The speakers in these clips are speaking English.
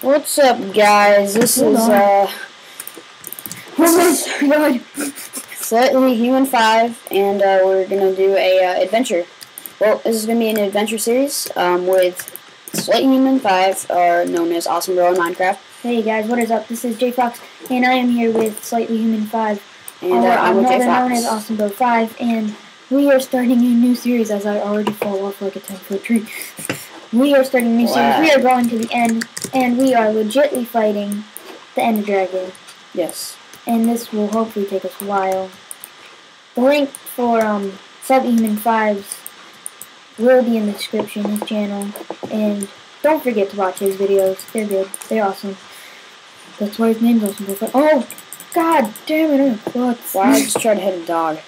What's up, guys? This is Slightly Human 5, and we're gonna do a adventure. Well, this is gonna be an adventure series with Slightly Human 5, known as Awesome Bro in Minecraft. Hey guys, what is up? This is J Fox, and I am here with Slightly Human 5, And I'm with J Fox. known as Awesome Bro 5, and we are starting a new series. As I already fall off like a 10-foot tree. We are starting a new series. We are going to the end, and we are legitly fighting the Ender Dragon. Yes. And this will hopefully take us a while. The link for Slightly Human 5's will be in the description, his channel. And don't forget to watch his videos. They're good. They're awesome. That's why his name's Awesome Bro 5. Oh, god damn it. Why I just tried to hit a dog.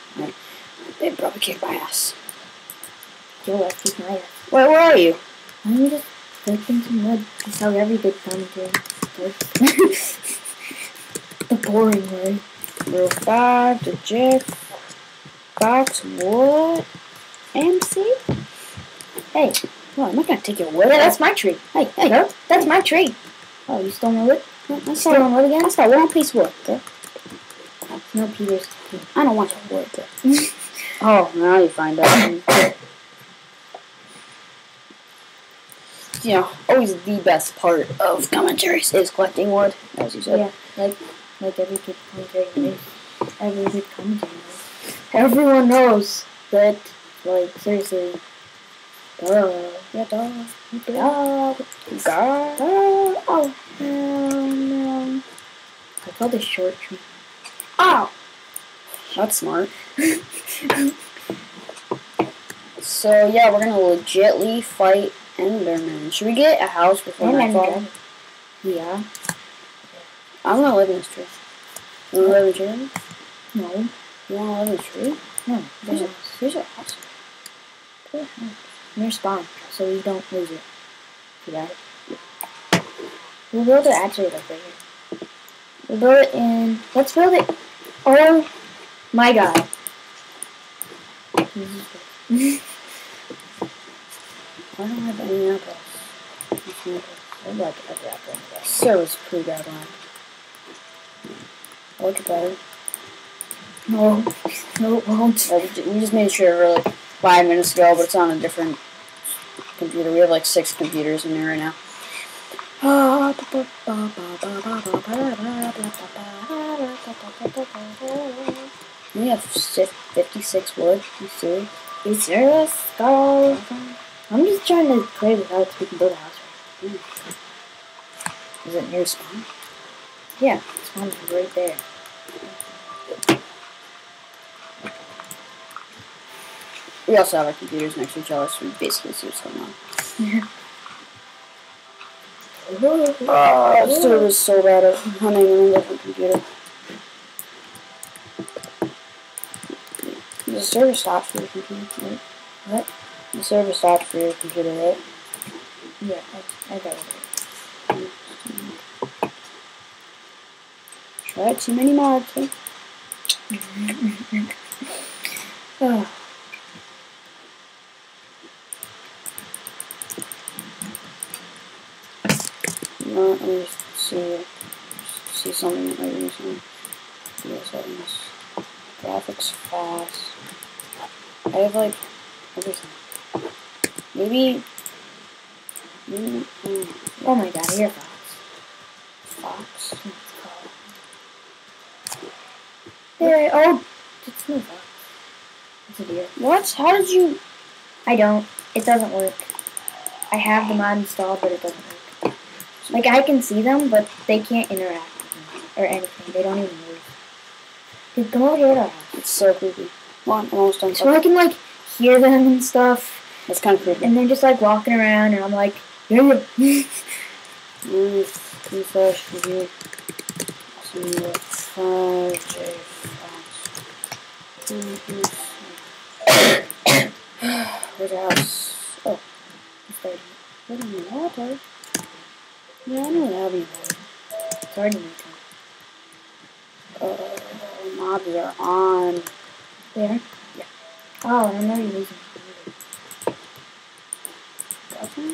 They'd probably kick my ass. Your ass kicked my ass. Wait, where are you? I'm just collecting some wood. That's how every good commentary does. The boring way. Bro 5 to Jeff Fox, what? MC? Hey, Well, I'm not gonna take your wood. yeah, that's my tree. Hey, hey. No, that's my tree. Oh, you stole my wood? That's Stealing wood again? That's that one piece of wood, okay? No, Peter's. I don't want your wood, okay? Oh, now you find out. You know, always the best part of commentaries is collecting wood, as you said. Yeah, like every good commentary is. Every good commentary is. Everyone knows that, like, seriously. Duh. Yeah, dog. Dog. God. Oh, no. I called a short tree. Ow! That's smart. So, yeah, we're gonna legitly fight Enderman. Should we get a house before nightfall? Yeah. I'm gonna live in this tree. You wanna live in a tree? No. You wanna live in a tree? No. Here's a house. Near spawn, so we don't lose it. See that? We'll build it actually like right here. We'll build it in. Let's build it. Oh my god. I don't have any apples. I'd like every apple in the server's pretty bad line. I like it better. No. No, it won't. We just made sure like 5 minutes ago, but it's on a different computer. We have like 6 computers in there right now. We have 56 wood. You serious? Are you serious? Go. I'm just trying to clear this out so we can build a house right now. Is it near spawn? Yeah, spawn's right there. We also have our computers next to each other, so we basically see what's going on. Oh, server's so bad at hunting on a different computer. The server stopped for your computer, right? What? The server stopped for your computer, right? Yeah, I got it. Try too many mods, huh? Oh. Let me see something that I recently. Yes, settings. Graphics fast. I have like everything. Maybe. Oh my god, I hear Fox. There. Oh, it's no fox. It's a deer. What? How did you? I don't. It doesn't work. I have the mod installed, but it doesn't work. Like, I can see them, but they can't interact with me or anything. They don't even move. Dude, come over here to our house. It's so creepy. Well, I'm almost done. So I can, like, hear them and stuff. That's kind of creepy. And they're just, like, walking around, and I'm like, yeah. Refresh review. Where's your house? Oh, it's 30. What in the water? Yeah, I don't really have any wood. It's already my turn. Mobs are on. There? Yeah. Oh, and I'm already losing. Got them?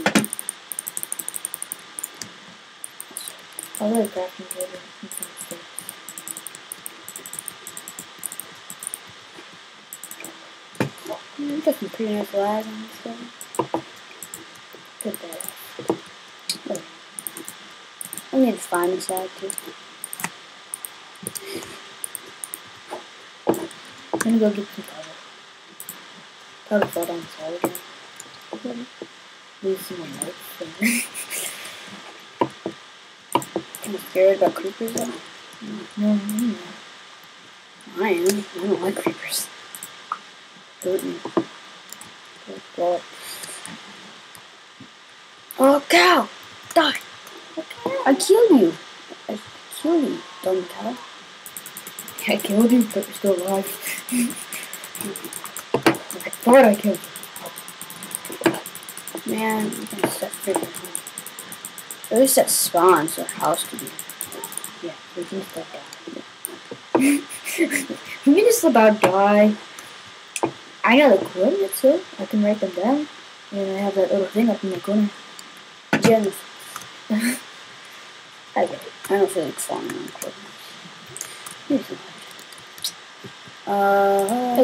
Although crafting table and some sticks. You got some pretty nice lag on this thing. Put that up. I need to find this lag too. I'm gonna go get some powder. Powder fell down the side again. Lose some more lights. I'm scared about creepers though. No, I'm not. I am. I don't like creepers. Hurt me. Blow it. Oh, cow! Die! I killed you! I killed you, dumb cow. I killed you, but you're still alive. I thought I killed you. Man, you can set freaking home. At least that spawns, so our house can be. Yeah, we can just about die. We can just about die. I know the coordinates, so I can write them down. And I have that little thing up in the corner. Jen, I get it. I don't feel like falling on coordinates. I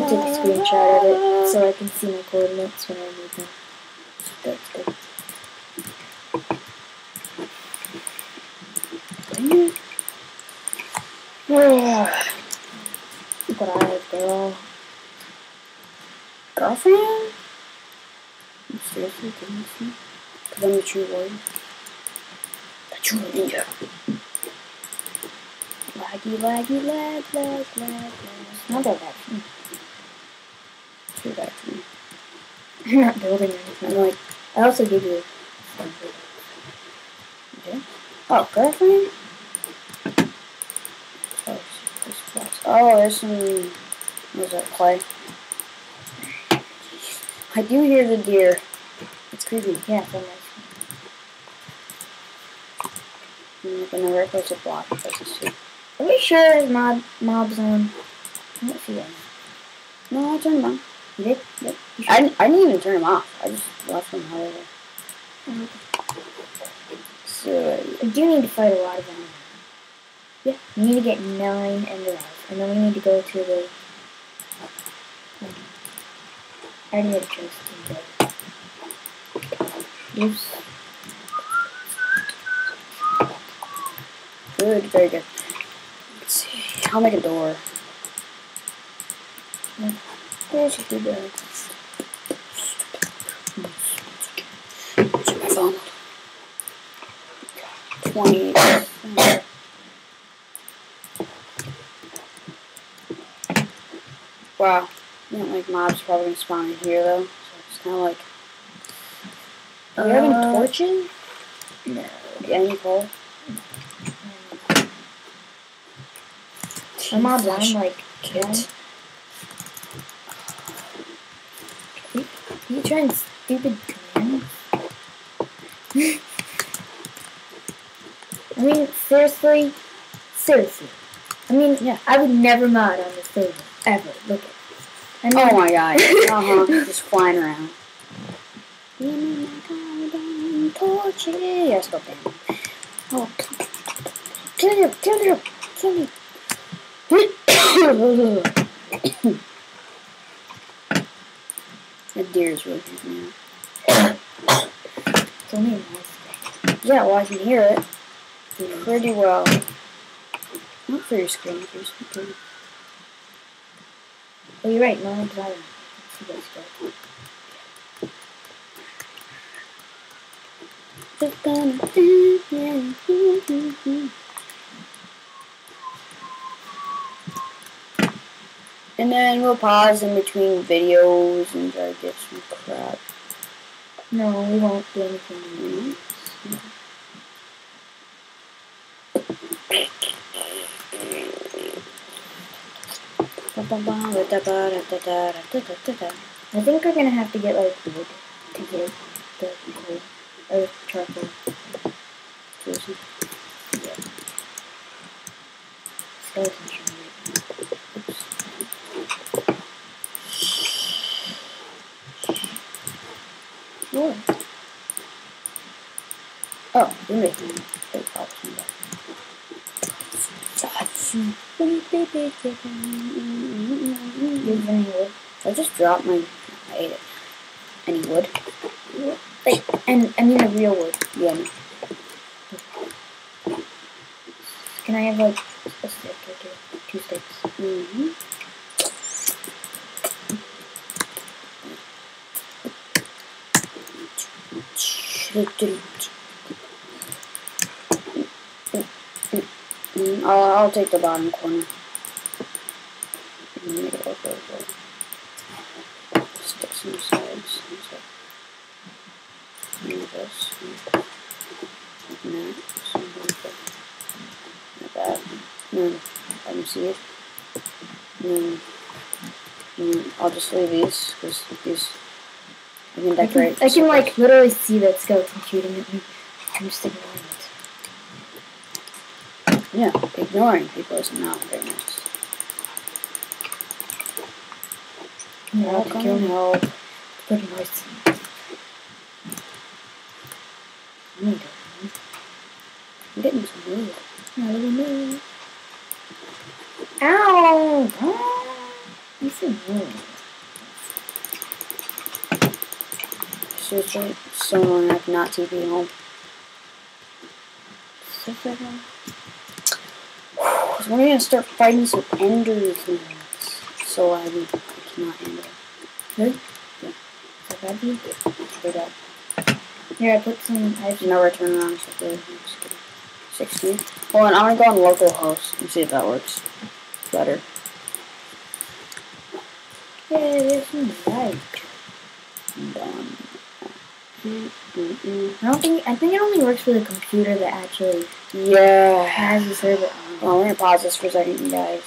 took a screenshot of it so I can see my coordinates when I need them. That's good. Look what I have, girl. Girlfriend? You seriously didn't see? Because I'm the true warrior. The true ninja. Laggy, laggy, lag, lag, lag, lag. Not that bad. Too bad for me. I'm not building anything. I'm like, I also give you okay. Oh, girlfriend? Oh, there's some, what is that, clay? I do hear the deer. It's creepy. yeah, so nice. I'm like in the right place to block because it's sweet. Are we sure there's mobs on? I don't see them. No, I turned them on. You did? Yep. I didn't even turn them off. I just left them how they were. So, We do need to fight a lot of enemies. yeah. We need to get 9 ender eyes. And then we need to go to the... I already had a chest in there. Oops. Good, very good. Let's see. I'll make a door. There's a good door. Check my phone. 20. Wow. I don't like mobs probably gonna spawn in here though. So it's kind of like. Are we having torches? No. Any coal? My mob's on, like, Kit. Are you trying stupid commands? I mean, seriously? Seriously. I mean, Yeah. I would never mod on this server. Ever. Look at this. I mean, Oh my god. Just flying around. Give me my golden torches. Yeah, stop that. Oh. Kill him! Kill him! Kill him! That deer is really good now. it's only a nice thing. Yeah, well, I can hear it pretty well. Not for your screen, for your screen. Oh, you're right. Mobs are. You guys go. Just gonna do, yeah. And then we'll pause in between videos and try to get some crap. No, we won't do anything. I think we're gonna have to get like wood to get the coal or charcoal. Seriously. Yeah. Skeleton should Oops. What? Oh, you're making big pops in there. Use any wood. I just dropped my. I ate it. Any wood? Like, and I mean the real wood. Yeah. No. Can I have like a stick or two sticks? Mm-hmm. I'll take the bottom corner. Make it look really good. Stick some sides. Like this. And that. Something like that. And I can see it. And I'll just leave these because these I can decorate. I can like literally see that skeleton shooting at me. I'm just ignoring it. Yeah, ignoring people is not very nice. No, Come and help. Pretty nice. I'm getting some wood. Not a little move. Ow! Oh, you so mean. Seriously, so long I cannot TP home. So freaking. Because we're gonna start fighting some ender things. So I cannot handle it. Really? Yeah. Is that bad for you? Straight up. Here, I put some. I have No return around, so good. 16. Hold on, I'm gonna go on localhost and see if that works better. Yeah, there's some light. And, I think it only works for the computer that actually yeah. has the server on. Well, we're gonna pause this for a second, you guys.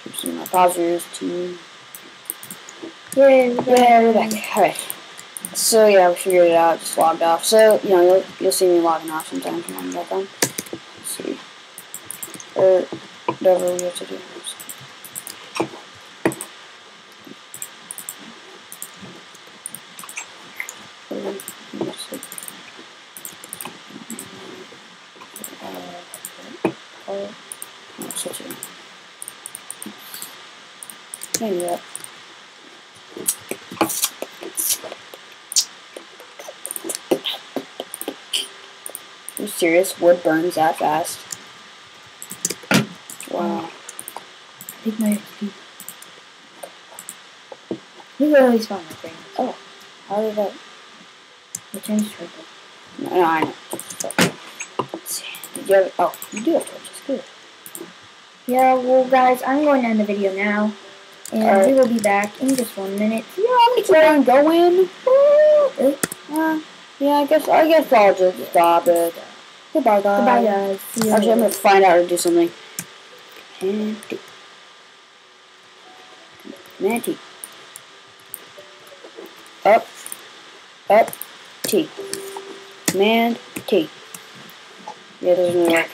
Keep some my pausers team. Yeah, we're back. Alright. So yeah, we figured it out, just logged off. So, you know, you'll see me logging off sometimes when I'm back on. Let's see. Or whatever we have to do. Switch it. Maybe that. Are you serious? Wood burns that fast? Wow. I think my XP. You always found my thing. Oh, how did that? It turns purple. No, I know. Let's see. Did you have? Oh, you do have torches. Good. Yeah, well, guys, I'm going to end the video now. And we will be back in just 1 minute. Yeah, I'm gonna keep on going. Yeah, I guess I'll just stop it. Goodbye, guys. Goodbye, guys. See you Actually, I'm later. gonna find out how to do something. Command T. Up, T. Command T. Yeah, it doesn't really work.